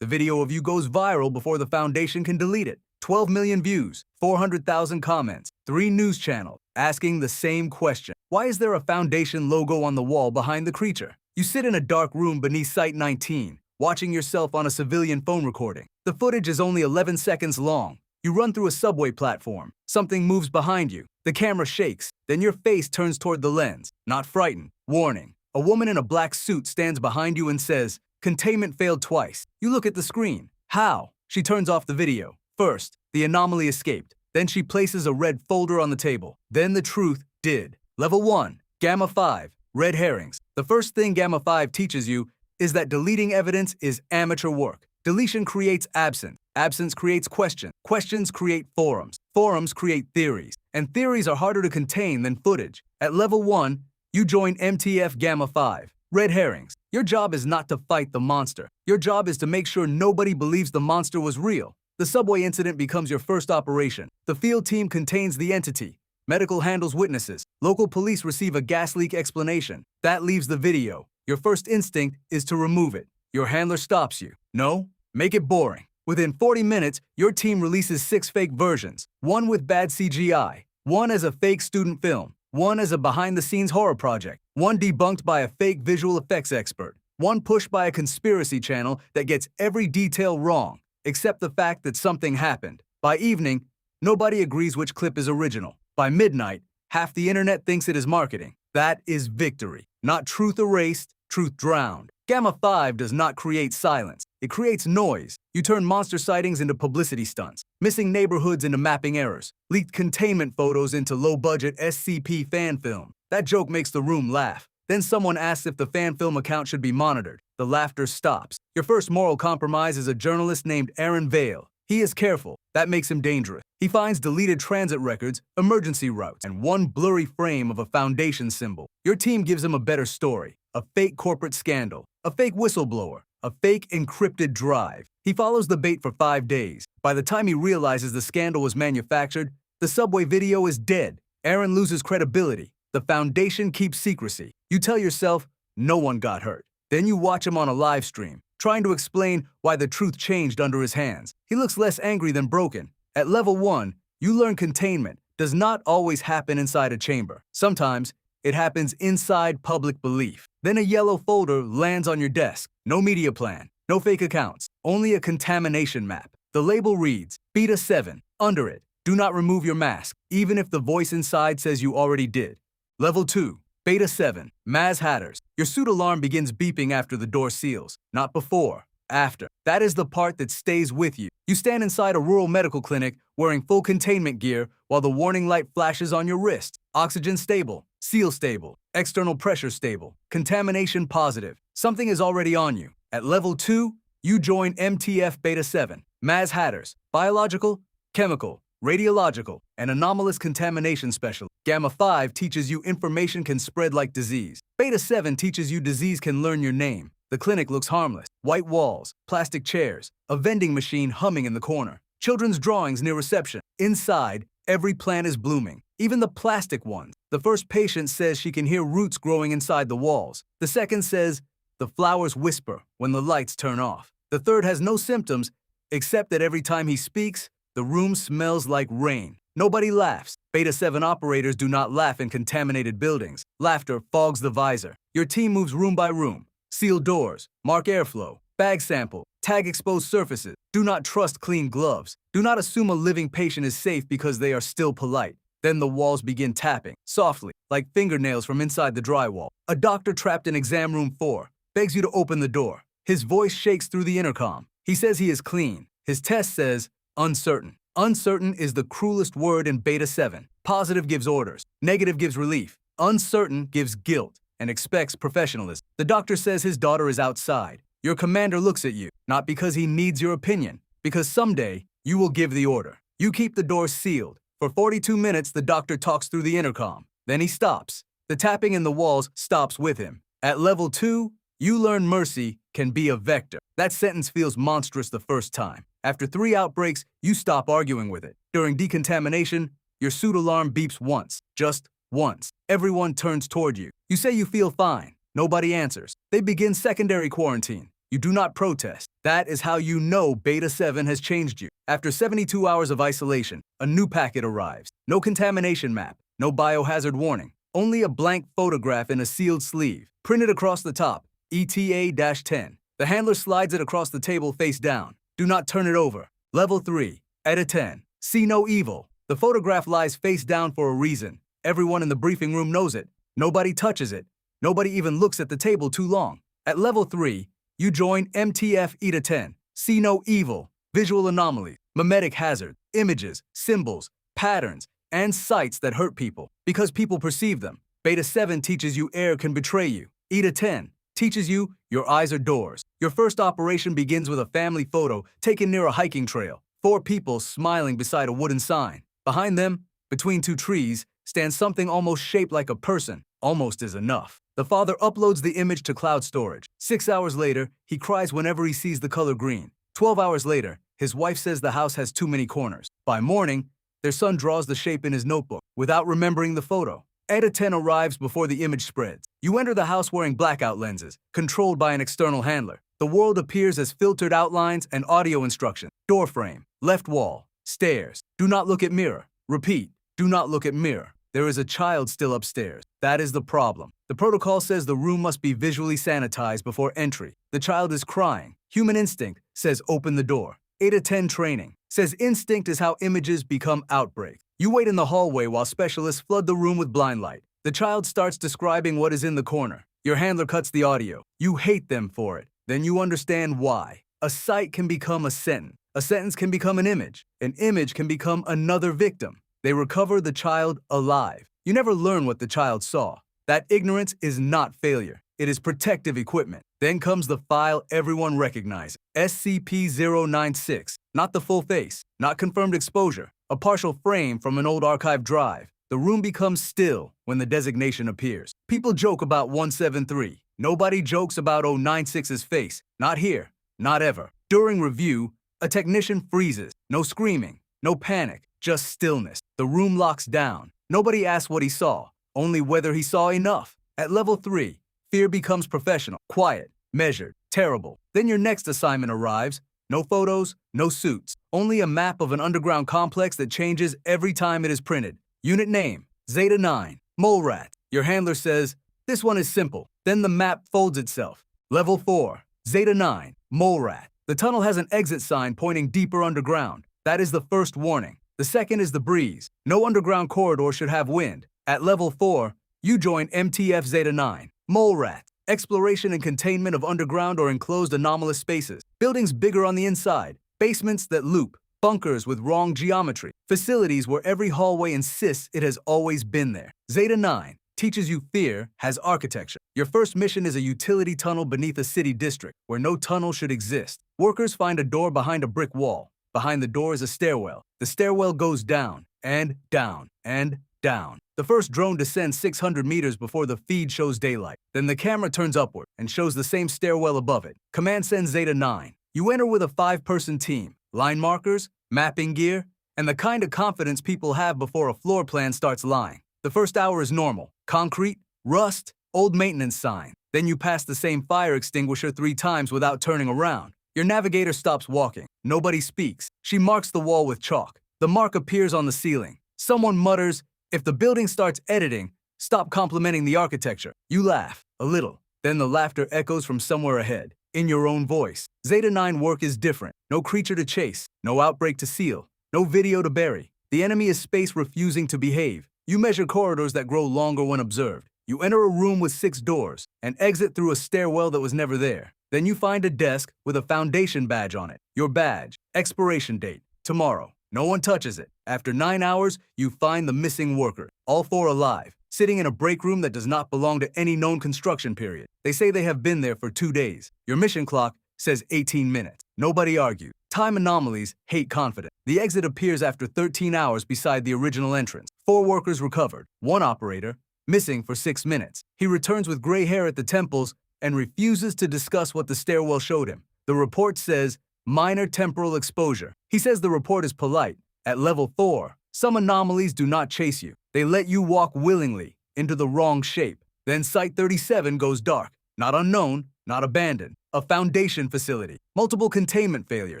The video of you goes viral before the Foundation can delete it. 12 million views, 400,000 comments, 3 news channels asking the same question. Why is there a Foundation logo on the wall behind the creature? You sit in a dark room beneath Site 19, watching yourself on a civilian phone recording. The footage is only 11 seconds long. You run through a subway platform. Something moves behind you. The camera shakes. Then your face turns toward the lens. Not frightened. Warning. A woman in a black suit stands behind you and says, "Containment failed twice." You look at the screen. How? She turns off the video. First, the anomaly escaped. Then she places a red folder on the table. Then the truth did. Level 1. Gamma 5. Red herrings. The first thing Gamma 5 teaches you is that deleting evidence is amateur work. Deletion creates absence. Absence creates questions. Questions create forums. Forums create theories. And theories are harder to contain than footage. At level 1, you join MTF Gamma 5. Red herrings. Your job is not to fight the monster. Your job is to make sure nobody believes the monster was real. The subway incident becomes your first operation. The field team contains the entity. Medical handles witnesses. Local police receive a gas leak explanation. That leaves the video. Your first instinct is to remove it. Your handler stops you. No, make it boring. Within 40 minutes, your team releases 6 fake versions. 1 with bad CGI. 1 as a fake student film. 1 as a behind-the-scenes horror project. 1 debunked by a fake visual effects expert. 1 pushed by a conspiracy channel that gets every detail wrong, except the fact that something happened. By evening, nobody agrees which clip is original. By midnight, half the internet thinks it is marketing. That is victory. Not truth erased, truth drowned. Gamma 5 does not create silence. It creates noise. You turn monster sightings into publicity stunts, missing neighborhoods into mapping errors, leaked containment photos into low-budget SCP fan film. That joke makes the room laugh. Then someone asks if the fan film account should be monitored. The laughter stops. Your first moral compromise is a journalist named Aaron Vale. He is careful. That makes him dangerous. He finds deleted transit records, emergency routes, and 1 blurry frame of a Foundation symbol. Your team gives him a better story. A fake corporate scandal. A fake whistleblower. A fake encrypted drive. He follows the bait for 5 days. By the time he realizes the scandal was manufactured, the subway video is dead. Aaron loses credibility. The Foundation keeps secrecy. You tell yourself, no one got hurt. Then you watch him on a live stream, trying to explain why the truth changed under his hands. He looks less angry than broken. At level 1, you learn containment does not always happen inside a chamber. Sometimes, it happens inside public belief. Then a yellow folder lands on your desk. No media plan, no fake accounts, only a contamination map. The label reads, Beta 7. Under it, do not remove your mask, even if the voice inside says you already did. Level 2. Beta 7. Maz Hatters. Your suit alarm begins beeping after the door seals. Not before, after. That is the part that stays with you. You stand inside a rural medical clinic wearing full containment gear while the warning light flashes on your wrist. Oxygen stable. Seal stable. External pressure stable. Contamination positive. Something is already on you. At level 2, you join MTF Beta 7. Maz Hatters. Biological, chemical, radiological, and anomalous contamination specialist. Gamma 5 teaches you information can spread like disease. Beta 7 teaches you disease can learn your name. The clinic looks harmless. White walls, plastic chairs, a vending machine humming in the corner, children's drawings near reception. Inside, every plant is blooming, even the plastic ones. The first patient says she can hear roots growing inside the walls. The second says the flowers whisper when the lights turn off. The third has no symptoms, except that every time he speaks, the room smells like rain. Nobody laughs. Beta 7 operators do not laugh in contaminated buildings. Laughter fogs the visor. Your team moves room by room. Seal doors. Mark airflow. Bag sample. Tag exposed surfaces. Do not trust clean gloves. Do not assume a living patient is safe because they are still polite. Then the walls begin tapping, softly, like fingernails from inside the drywall. A doctor trapped in exam room 4 begs you to open the door. His voice shakes through the intercom. He says he is clean. His test says uncertain. Uncertain is the cruelest word in Beta 7. Positive gives orders. Negative gives relief. Uncertain gives guilt and expects professionalism. The doctor says his daughter is outside. Your commander looks at you, not because he needs your opinion, because someday you will give the order. You keep the door sealed. For 42 minutes, the doctor talks through the intercom. Then he stops. The tapping in the walls stops with him. At level 2, you learn mercy can be a vector. That sentence feels monstrous the first time. After 3 outbreaks, you stop arguing with it. During decontamination, your suit alarm beeps once. Just once. Everyone turns toward you. You say you feel fine. Nobody answers. They begin secondary quarantine. You do not protest. That is how you know Beta 7 has changed you. After 72 hours of isolation, a new packet arrives. No contamination map, no biohazard warning, only a blank photograph in a sealed sleeve. Printed across the top, ETA-10. The handler slides it across the table face down. Do not turn it over. Level 3, ETA 10. See no evil. The photograph lies face down for a reason. Everyone in the briefing room knows it. Nobody touches it. Nobody even looks at the table too long. At level 3, you join MTF ETA 10. See no evil. Visual anomalies, mimetic hazards, images, symbols, patterns, and sights that hurt people because people perceive them. Beta 7 teaches you air can betray you. ETA 10 teaches you your eyes are doors. Your first operation begins with a family photo taken near a hiking trail. 4 people smiling beside a wooden sign. Behind them, between 2 trees, stands something almost shaped like a person. Almost is enough. The father uploads the image to cloud storage. 6 hours later, he cries whenever he sees the color green. 12 hours later, his wife says the house has too many corners. By morning, their son draws the shape in his notebook without remembering the photo. ETA 10 arrives before the image spreads. You enter the house wearing blackout lenses, controlled by an external handler. The world appears as filtered outlines and audio instructions. Door frame, left wall, stairs. Do not look at mirror. Repeat, do not look at mirror. There is a child still upstairs. That is the problem. The protocol says the room must be visually sanitized before entry. The child is crying. Human instinct says open the door. ETA 10 training says instinct is how images become outbreaks. You wait in the hallway while specialists flood the room with blind light. The child starts describing what is in the corner. Your handler cuts the audio. You hate them for it. Then you understand why. A sight can become a sentence. A sentence can become an image. An image can become another victim. They recover the child alive. You never learn what the child saw. That ignorance is not failure. It is protective equipment. Then comes the file everyone recognizes. SCP-096. Not the full face. Not confirmed exposure. A partial frame from an old archive drive. The room becomes still when the designation appears. People joke about 173. Nobody jokes about 096's face. Not here. Not ever. During review, a technician freezes. No screaming. No panic. Just stillness. The room locks down. Nobody asks what he saw, only whether he saw enough. At level 3, fear becomes professional, quiet, measured, terrible. Then your next assignment arrives. No photos, no suits. Only a map of an underground complex that changes every time it is printed. Unit name, Zeta 9, Mole Rat. Your handler says, this one is simple. Then the map folds itself. Level 4, Zeta 9, Mole Rat. The tunnel has an exit sign pointing deeper underground. That is the first warning. The second is the breeze. No underground corridor should have wind. At level 4, you join MTF Zeta 9, Mole Rat. Exploration and containment of underground or enclosed anomalous spaces. Buildings bigger on the inside. Basements that loop. Bunkers with wrong geometry. Facilities where every hallway insists it has always been there. Zeta 9 teaches you fear has architecture. Your first mission is a utility tunnel beneath a city district where no tunnel should exist. Workers find a door behind a brick wall. Behind the door is a stairwell. The stairwell goes down, and down, and down. The first drone descends 600 meters before the feed shows daylight. Then the camera turns upward and shows the same stairwell above it. Command sends Zeta 9. You enter with a 5-person team, line markers, mapping gear, and the kind of confidence people have before a floor plan starts lying. The first hour is normal. Concrete, rust, old maintenance sign. Then you pass the same fire extinguisher 3 times without turning around. Your navigator stops walking. Nobody speaks. She marks the wall with chalk. The mark appears on the ceiling. Someone mutters, if the building starts editing, stop complimenting the architecture. You laugh, a little. Then the laughter echoes from somewhere ahead, in your own voice. Zeta 9 work is different. No creature to chase. No outbreak to seal. No video to bury. The enemy is space refusing to behave. You measure corridors that grow longer when observed. You enter a room with 6 doors and exit through a stairwell that was never there. Then you find a desk with a Foundation badge on it. Your badge, expiration date, tomorrow. No one touches it. After 9 hours, you find the missing worker, all 4 alive, sitting in a break room that does not belong to any known construction period. They say they have been there for 2 days. Your mission clock says 18 minutes. Nobody argues. Time anomalies hate confidence. The exit appears after 13 hours beside the original entrance. 4 workers recovered. 1 operator, missing for 6 minutes. He returns with gray hair at the temples and refuses to discuss what the stairwell showed him. The report says, minor temporal exposure. He says the report is polite. At level 4, some anomalies do not chase you. They let you walk willingly into the wrong shape. Then Site 37 goes dark. Not unknown, not abandoned. A Foundation facility. Multiple containment failures.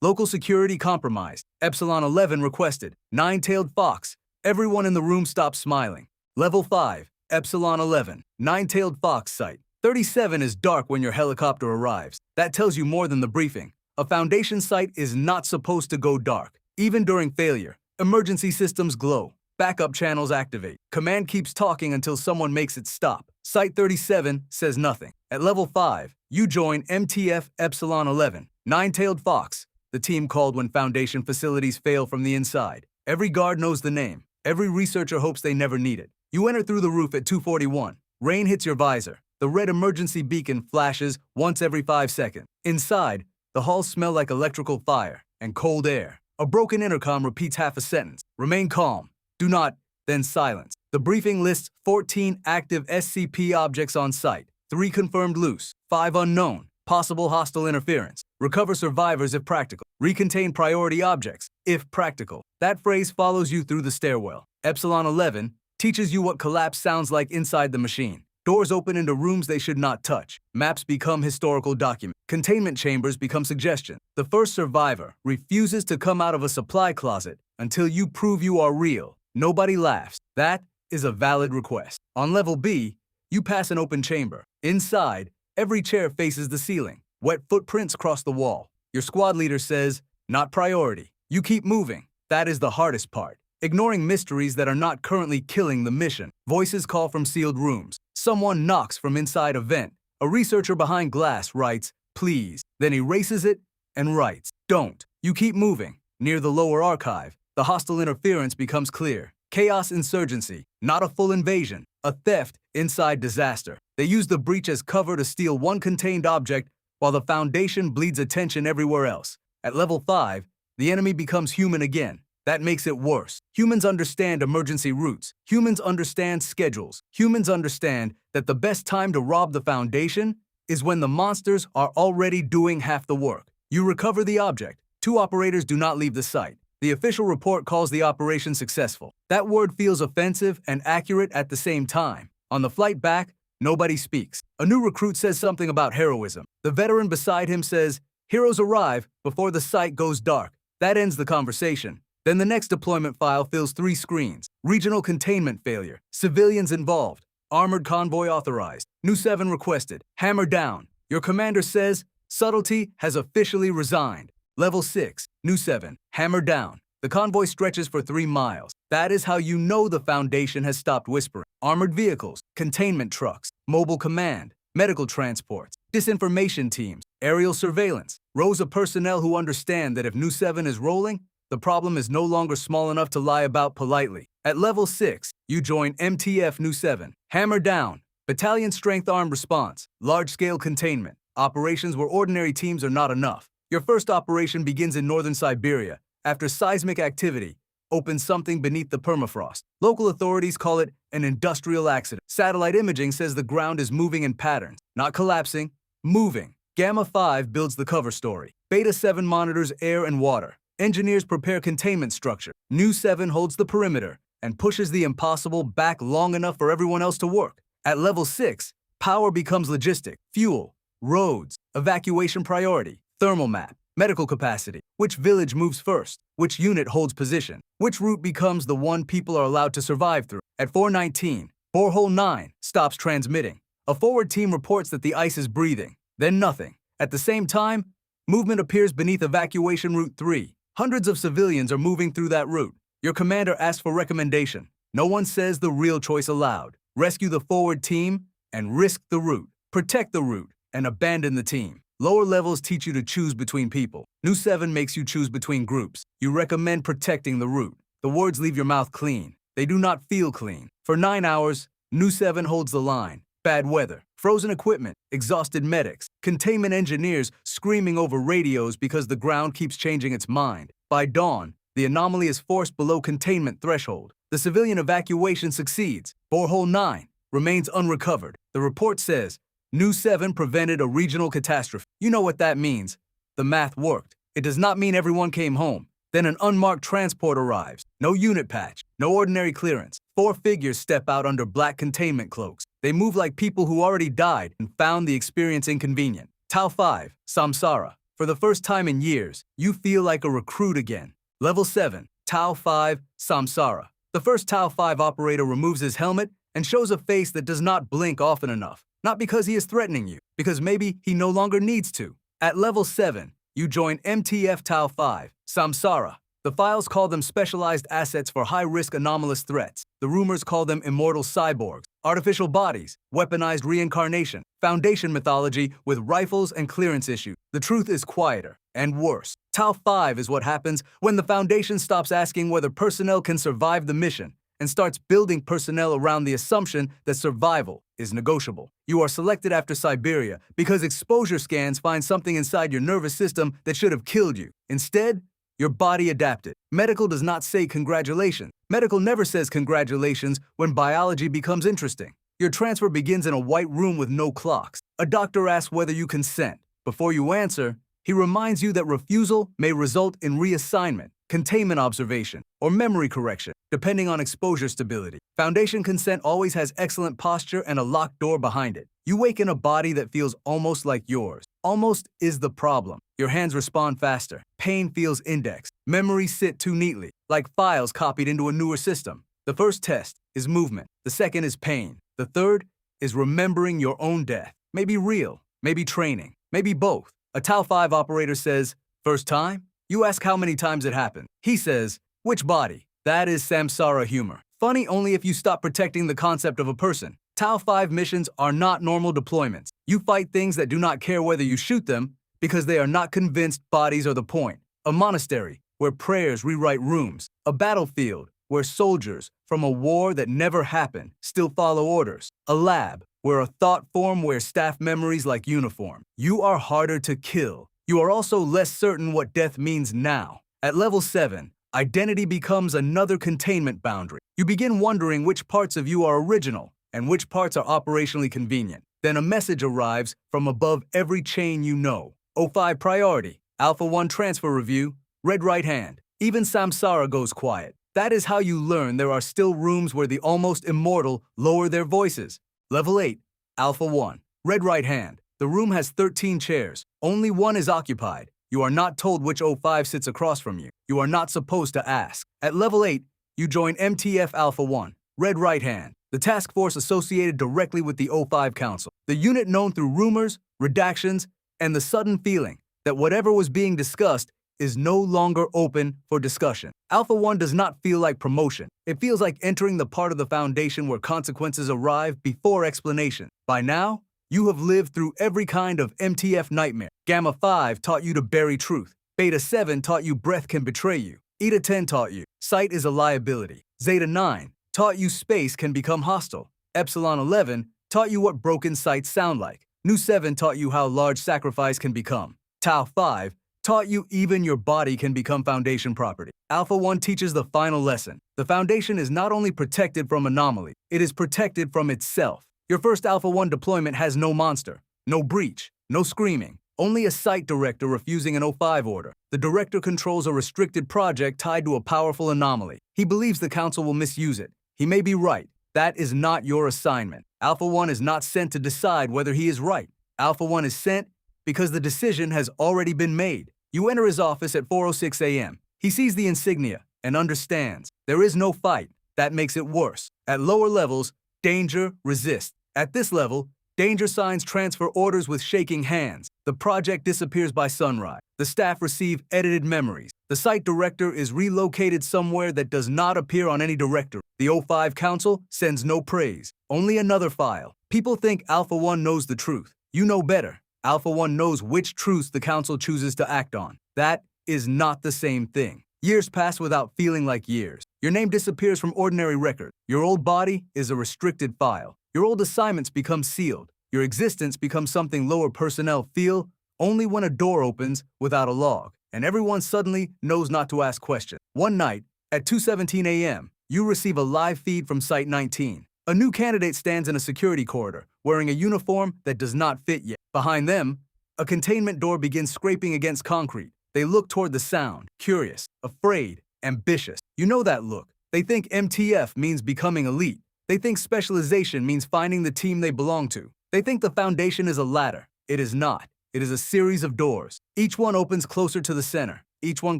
Local security compromised. Epsilon 11 requested. Nine-tailed fox. Everyone in the room stopped smiling. Level 5. Epsilon 11. Nine-tailed fox site. 37 is dark when your helicopter arrives. That tells you more than the briefing. A Foundation site is not supposed to go dark. Even during failure, emergency systems glow. Backup channels activate. Command keeps talking until someone makes it stop. Site 37 says nothing. At level 5, you join MTF Epsilon 11. Nine-tailed fox. The team called when Foundation facilities fail from the inside. Every guard knows the name. Every researcher hopes they never need it. You enter through the roof at 241. Rain hits your visor. The red emergency beacon flashes once every 5 seconds. Inside, the halls smell like electrical fire and cold air. A broken intercom repeats half a sentence. Remain calm. Do not, then silence. The briefing lists 14 active SCP objects on site. 3 confirmed loose. 5 unknown. Possible hostile interference. Recover survivors if practical. Recontain priority objects, if practical. That phrase follows you through the stairwell. Epsilon 11 teaches you what collapse sounds like inside the machine. Doors open into rooms they should not touch. Maps become historical documents. Containment chambers become suggestions. The first survivor refuses to come out of a supply closet until you prove you are real. Nobody laughs. That is a valid request. On level B, you pass an open chamber. Inside, every chair faces the ceiling. Wet footprints cross the wall. Your squad leader says, not priority. You keep moving. That is the hardest part. Ignoring mysteries that are not currently killing the mission. Voices call from sealed rooms. Someone knocks from inside a vent. A researcher behind glass writes, please. Then erases it and writes, don't. You keep moving. Near the lower archive, the hostile interference becomes clear. Chaos insurgency, not a full invasion. A theft inside disaster. They use the breach as cover to steal one contained object while the Foundation bleeds attention everywhere else. At level 5, the enemy becomes human again. That makes it worse. Humans understand emergency routes. Humans understand schedules. Humans understand that the best time to rob the Foundation is when the monsters are already doing half the work. You recover the object. 2 operators do not leave the site. The official report calls the operation successful. That word feels offensive and accurate at the same time. On the flight back, nobody speaks. A new recruit says something about heroism. The veteran beside him says, heroes arrive before the site goes dark. That ends the conversation. Then the next deployment file fills 3 screens. Regional containment failure. Civilians involved. Armored convoy authorized. New 7 requested. Hammer down. Your commander says, subtlety has officially resigned. Level 6. New 7. Hammer down. The convoy stretches for 3 miles. That is how you know the Foundation has stopped whispering. Armored vehicles. Containment trucks. Mobile command. Medical transports. Disinformation teams. Aerial surveillance. Rows of personnel who understand that if New 7 is rolling, the problem is no longer small enough to lie about politely. At level 6, you join MTF New 7. Hammer down. Battalion strength armed response. Large-scale containment. Operations where ordinary teams are not enough. Your first operation begins in northern Siberia. After seismic activity opens something beneath the permafrost. Local authorities call it an industrial accident. Satellite imaging says the ground is moving in patterns. Not collapsing, moving. Gamma 5 builds the cover story. Beta 7 monitors air and water. Engineers prepare containment structure. New 7 holds the perimeter and pushes the impossible back long enough for everyone else to work. At level 6, power becomes logistic. Fuel, roads, evacuation priority, thermal map, medical capacity. Which village moves first? Which unit holds position? Which route becomes the one people are allowed to survive through? At 419, borehole 9 stops transmitting. A forward team reports that the ice is breathing. Then nothing. At the same time, movement appears beneath evacuation route 3. Hundreds of civilians are moving through that route. Your commander asks for recommendation. No one says the real choice aloud. Rescue the forward team and risk the route. Protect the route and abandon the team. Lower levels teach you to choose between people. New 7 makes you choose between groups. You recommend protecting the route. The words leave your mouth clean. They do not feel clean. For 9 hours, New 7 holds the line. Bad weather, frozen equipment, exhausted medics, containment engineers screaming over radios because the ground keeps changing its mind. By dawn, the anomaly is forced below containment threshold. The civilian evacuation succeeds. Borehole 9 remains unrecovered. The report says, New 7 prevented a regional catastrophe. You know what that means. The math worked. It does not mean everyone came home. Then an unmarked transport arrives. No unit patch, no ordinary clearance. 4 figures step out under black containment cloaks. They move like people who already died and found the experience inconvenient. Tau 5, Samsara. For the first time in years, you feel like a recruit again. Level 7, Tau 5, Samsara. The first Tau 5 operator removes his helmet and shows a face that does not blink often enough. Not because he is threatening you, because maybe he no longer needs to. At level 7, you join MTF Tau 5, Samsara. The files call them specialized assets for high-risk anomalous threats. The rumors call them immortal cyborgs, artificial bodies, weaponized reincarnation, Foundation mythology with rifles and clearance issues. The truth is quieter and worse. Tau 5 is what happens when the Foundation stops asking whether personnel can survive the mission and starts building personnel around the assumption that survival is negotiable. You are selected after Siberia because exposure scans find something inside your nervous system that should have killed you. Instead, your body adapted. Medical does not say congratulations. Medical never says congratulations when biology becomes interesting. Your transfer begins in a white room with no clocks. A doctor asks whether you consent. Before you answer, he reminds you that refusal may result in reassignment, containment observation, or memory correction, depending on exposure stability. Foundation consent always has excellent posture and a locked door behind it. You wake in a body that feels almost like yours. Almost is the problem. Your hands respond faster. Pain feels indexed. Memories sit too neatly, like files copied into a newer system. The first test is movement. The second is pain. The third is remembering your own death. Maybe real, maybe training, maybe both. A Tau 5 operator says, "First time?" You ask how many times it happened. He says, "Which body?" That is Samsara humor. Funny only if you stop protecting the concept of a person. Tau 5 missions are not normal deployments. You fight things that do not care whether you shoot them because they are not convinced bodies are the point. A monastery where prayers rewrite rooms. A battlefield where soldiers from a war that never happened still follow orders. A lab where a thought form wears staff memories like uniform. You are harder to kill. You are also less certain what death means now. At level 7, identity becomes another containment boundary. You begin wondering which parts of you are original and which parts are operationally convenient. Then a message arrives from above every chain you know. O5 priority, Alpha 1 transfer review, red right hand. Even Samsara goes quiet. That is how you learn there are still rooms where the almost immortal lower their voices. Level 8, Alpha 1, red right hand. The room has 13 chairs. Only one is occupied. You are not told which O5 sits across from you. You are not supposed to ask. At level 8, you join MTF Alpha 1, red right hand, the task force associated directly with the O5 Council, the unit known through rumors, redactions, and the sudden feeling that whatever was being discussed is no longer open for discussion. Alpha 1 does not feel like promotion. It feels like entering the part of the Foundation where consequences arrive before explanation. By now, you have lived through every kind of MTF nightmare. Gamma 5 taught you to bury truth. Beta 7 taught you breath can betray you. Eta 10 taught you sight is a liability. Zeta 9 taught you space can become hostile. Epsilon 11 taught you what broken sights sound like. Nu 7 taught you how large sacrifice can become. Tau 5 taught you even your body can become Foundation property. Alpha 1 teaches the final lesson. The Foundation is not only protected from anomalies, it is protected from itself. Your first Alpha 1 deployment has no monster, no breach, no screaming, only a site director refusing an O5 order. The director controls a restricted project tied to a powerful anomaly. He believes the council will misuse it. He may be right. That is not your assignment. Alpha 1 is not sent to decide whether he is right. Alpha 1 is sent because the decision has already been made. You enter his office at 4:06 a.m. He sees the insignia and understands. There is no fight. That makes it worse. At lower levels, danger, resist. At this level, danger signs transfer orders with shaking hands. The project disappears by sunrise. The staff receive edited memories. The site director is relocated somewhere that does not appear on any directory. The O5 Council sends no praise, only another file. People think Alpha 1 knows the truth. You know better. Alpha 1 knows which truths the Council chooses to act on. That is not the same thing. Years pass without feeling like years. Your name disappears from ordinary record. Your old body is a restricted file. Your old assignments become sealed. Your existence becomes something lower personnel feel only when a door opens without a log, and everyone suddenly knows not to ask questions. One night, at 2:17 a.m., you receive a live feed from Site 19. A new candidate stands in a security corridor, wearing a uniform that does not fit yet. Behind them, a containment door begins scraping against concrete. They look toward the sound, curious, afraid, ambitious. You know that look. They think MTF means becoming elite. They think specialization means finding the team they belong to. They think the Foundation is a ladder. It is not. It is a series of doors. Each one opens closer to the center. Each one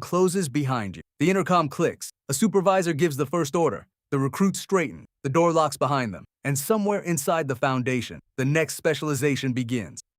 closes behind you. The intercom clicks. A supervisor gives the first order. The recruits straighten. The door locks behind them. And somewhere inside the Foundation, the next specialization begins.